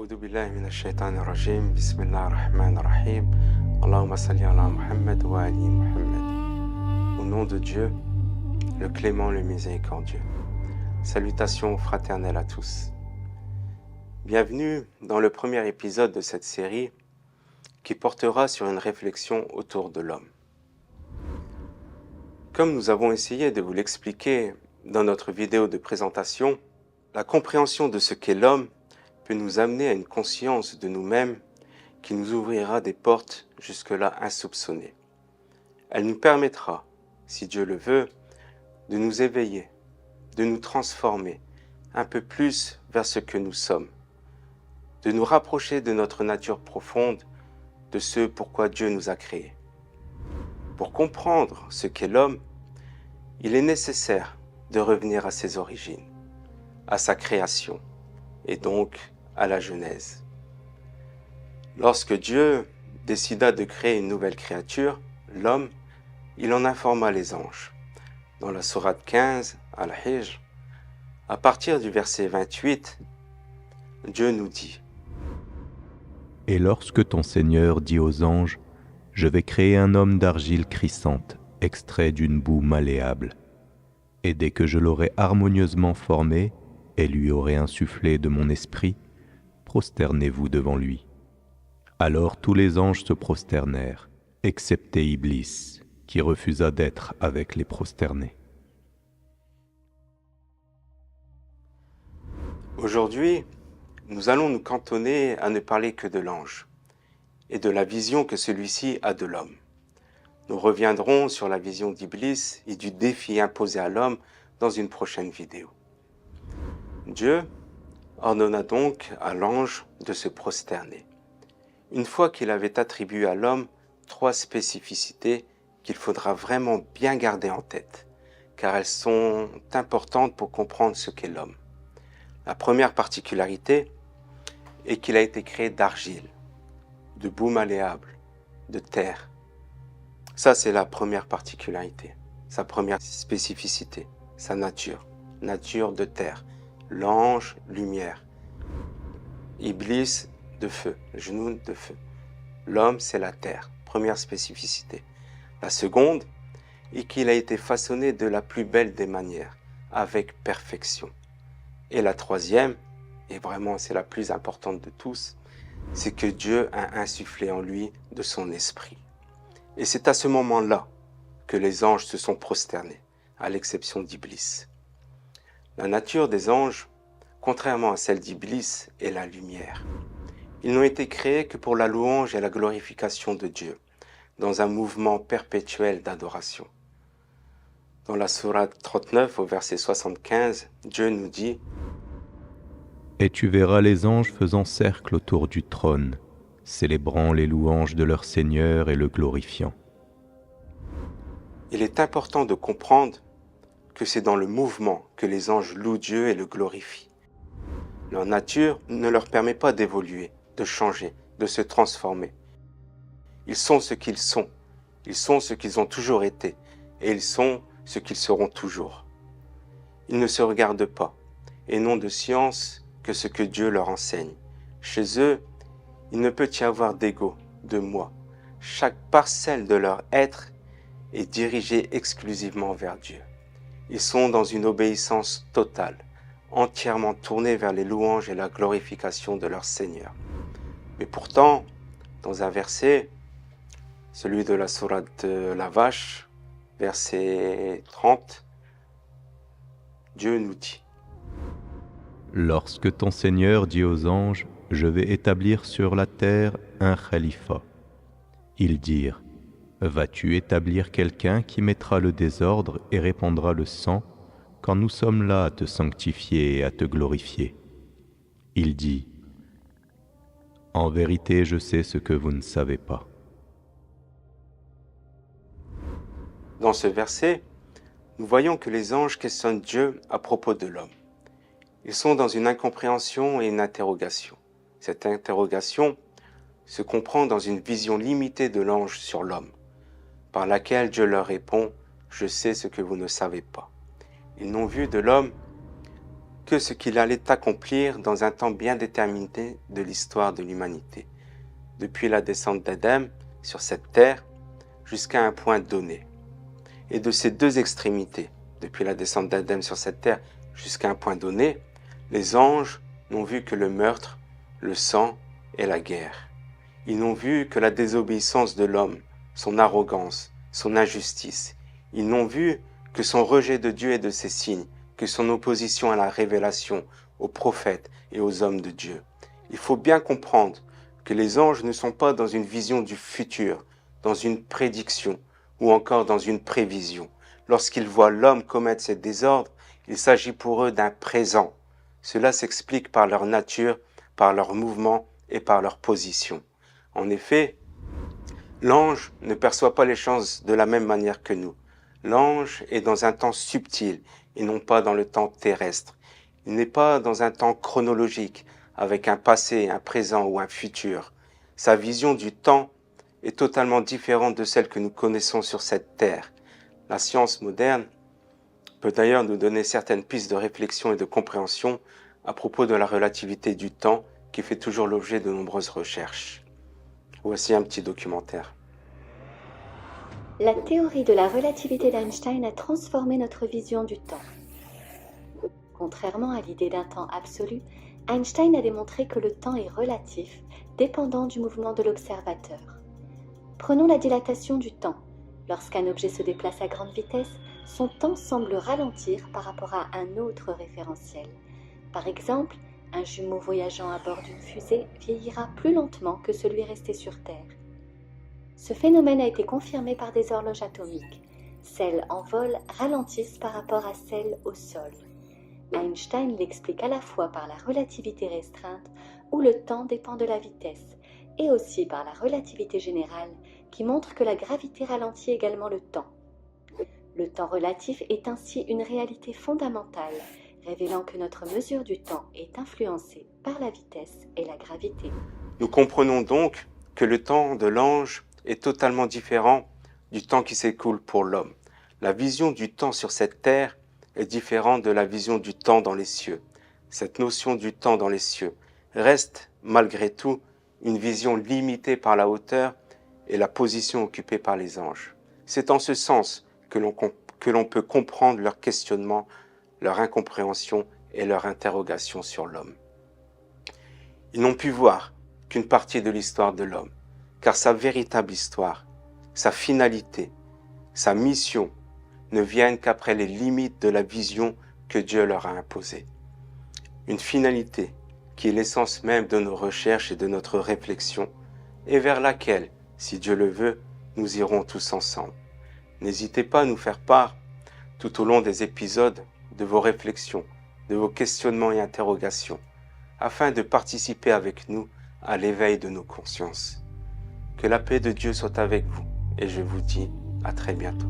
أعوذ بالله من الشيطان الرجيم بسم الله الرحمن الرحيم اللهم صل على محمد وآل Muhammad. Au nom de Dieu, le clément, le miséricordieux. Salutations fraternelles à tous. Bienvenue dans le premier épisode de cette série qui portera sur une réflexion autour de l'homme. Comme nous avons essayé de vous l'expliquer dans notre vidéo de présentation, la compréhension de ce qu'est l'homme peut nous amener à une conscience de nous-mêmes qui nous ouvrira des portes jusque-là insoupçonnées. Elle nous permettra, si Dieu le veut, de nous éveiller, de nous transformer un peu plus vers ce que nous sommes, de nous rapprocher de notre nature profonde, de ce pourquoi Dieu nous a créés. Pour comprendre ce qu'est l'homme, il est nécessaire de revenir à ses origines, à sa création, et donc à la Genèse. Lorsque Dieu décida de créer une nouvelle créature, l'homme, il en informa les anges. Dans la sourate 15, Al-Hijr, à partir du verset 28, Dieu nous dit « Et lorsque ton Seigneur dit aux anges, je vais créer un homme d'argile crissante, extrait d'une boue malléable. Et dès que je l'aurai harmonieusement formé et lui aurai insufflé de mon esprit, prosternez-vous devant lui. » Alors tous les anges se prosternèrent, excepté Iblis, qui refusa d'être avec les prosternés. Aujourd'hui, nous allons nous cantonner à ne parler que de l'ange et de la vision que celui-ci a de l'homme. Nous reviendrons sur la vision d'Iblis et du défi imposé à l'homme dans une prochaine vidéo. Dieu ordonna donc à l'ange de se prosterner, une fois qu'il avait attribué à l'homme 3 spécificités qu'il faudra vraiment bien garder en tête, car elles sont importantes pour comprendre ce qu'est l'homme. La première particularité est qu'il a été créé d'argile, de boue malléable, de terre. Ça, c'est la première particularité, sa première spécificité, sa nature de terre. L'ange, lumière. Iblis, de feu, genou de feu. L'homme, c'est la terre, première spécificité. La seconde est qu'il a été façonné de la plus belle des manières, avec perfection. Et la troisième, et vraiment c'est la plus importante de tous, c'est que Dieu a insufflé en lui de son esprit. Et c'est à ce moment-là que les anges se sont prosternés, à l'exception d'Iblis. La nature des anges, contrairement à celle d'Iblis, est la lumière. Ils n'ont été créés que pour la louange et la glorification de Dieu, dans un mouvement perpétuel d'adoration. Dans la sourate 39, au verset 75, Dieu nous dit « Et tu verras les anges faisant cercle autour du trône, célébrant les louanges de leur Seigneur et le glorifiant. » Il est important de comprendre que c'est dans le mouvement que les anges louent Dieu et le glorifient. Leur nature ne leur permet pas d'évoluer, de changer, de se transformer. Ils sont ce qu'ils sont ce qu'ils ont toujours été, et ils sont ce qu'ils seront toujours. Ils ne se regardent pas, et n'ont de science que ce que Dieu leur enseigne. Chez eux, il ne peut y avoir d'ego, de moi. Chaque parcelle de leur être est dirigée exclusivement vers Dieu. Ils sont dans une obéissance totale, entièrement tournés vers les louanges et la glorification de leur Seigneur. Mais pourtant, dans un verset, celui de la sourate de la vache, verset 30, Dieu nous dit « Lorsque ton Seigneur dit aux anges, je vais établir sur la terre un khalifa. Ils dirent, vas-tu établir quelqu'un qui mettra le désordre et répandra le sang, quand nous sommes là à te sanctifier et à te glorifier? Il dit, en vérité, je sais ce que vous ne savez pas. » Dans ce verset, nous voyons que les anges questionnent Dieu à propos de l'homme. Ils sont dans une incompréhension et une interrogation. Cette interrogation se comprend dans une vision limitée de l'ange sur l'homme, par laquelle Dieu leur répond « Je sais ce que vous ne savez pas ». Ils n'ont vu de l'homme que ce qu'il allait accomplir dans un temps bien déterminé de l'histoire de l'humanité, depuis la descente d'Adam sur cette terre jusqu'à un point donné. Et de ces deux extrémités, depuis la descente d'Adam sur cette terre jusqu'à un point donné, les anges n'ont vu que le meurtre, le sang et la guerre. Ils n'ont vu que la désobéissance de l'homme, son arrogance, son injustice. Ils n'ont vu que son rejet de Dieu et de ses signes, que son opposition à la révélation, aux prophètes et aux hommes de Dieu. Il faut bien comprendre que les anges ne sont pas dans une vision du futur, dans une prédiction ou encore dans une prévision. Lorsqu'ils voient l'homme commettre ces désordres, il s'agit pour eux d'un présent. Cela s'explique par leur nature, par leur mouvement et par leur position. En effet, l'ange ne perçoit pas les choses de la même manière que nous. L'ange est dans un temps subtil et non pas dans le temps terrestre. Il n'est pas dans un temps chronologique, avec un passé, un présent ou un futur. Sa vision du temps est totalement différente de celle que nous connaissons sur cette terre. La science moderne peut d'ailleurs nous donner certaines pistes de réflexion et de compréhension à propos de la relativité du temps qui fait toujours l'objet de nombreuses recherches. Voici un petit documentaire. La théorie de la relativité d'Einstein a transformé notre vision du temps. Contrairement à l'idée d'un temps absolu, Einstein a démontré que le temps est relatif, dépendant du mouvement de l'observateur. Prenons la dilatation du temps. Lorsqu'un objet se déplace à grande vitesse, son temps semble ralentir par rapport à un autre référentiel. Par exemple, un jumeau voyageant à bord d'une fusée vieillira plus lentement que celui resté sur Terre. Ce phénomène a été confirmé par des horloges atomiques. Celles en vol ralentissent par rapport à celles au sol. Einstein l'explique à la fois par la relativité restreinte, où le temps dépend de la vitesse, et aussi par la relativité générale, qui montre que la gravité ralentit également le temps. Le temps relatif est ainsi une réalité fondamentale, révélant que notre mesure du temps est influencée par la vitesse et la gravité. Nous comprenons donc que le temps de l'ange est totalement différent du temps qui s'écoule pour l'homme. La vision du temps sur cette terre est différente de la vision du temps dans les cieux. Cette notion du temps dans les cieux reste, malgré tout, une vision limitée par la hauteur et la position occupée par les anges. C'est en ce sens que l'on peut comprendre leur questionnement, leur incompréhension et leur interrogation sur l'homme. Ils n'ont pu voir qu'une partie de l'histoire de l'homme, car sa véritable histoire, sa finalité, sa mission ne viennent qu'après les limites de la vision que Dieu leur a imposée. Une finalité qui est l'essence même de nos recherches et de notre réflexion, et vers laquelle, si Dieu le veut, nous irons tous ensemble. N'hésitez pas à nous faire part, tout au long des épisodes, de vos réflexions, de vos questionnements et interrogations, afin de participer avec nous à l'éveil de nos consciences. Que la paix de Dieu soit avec vous, et je vous dis à très bientôt.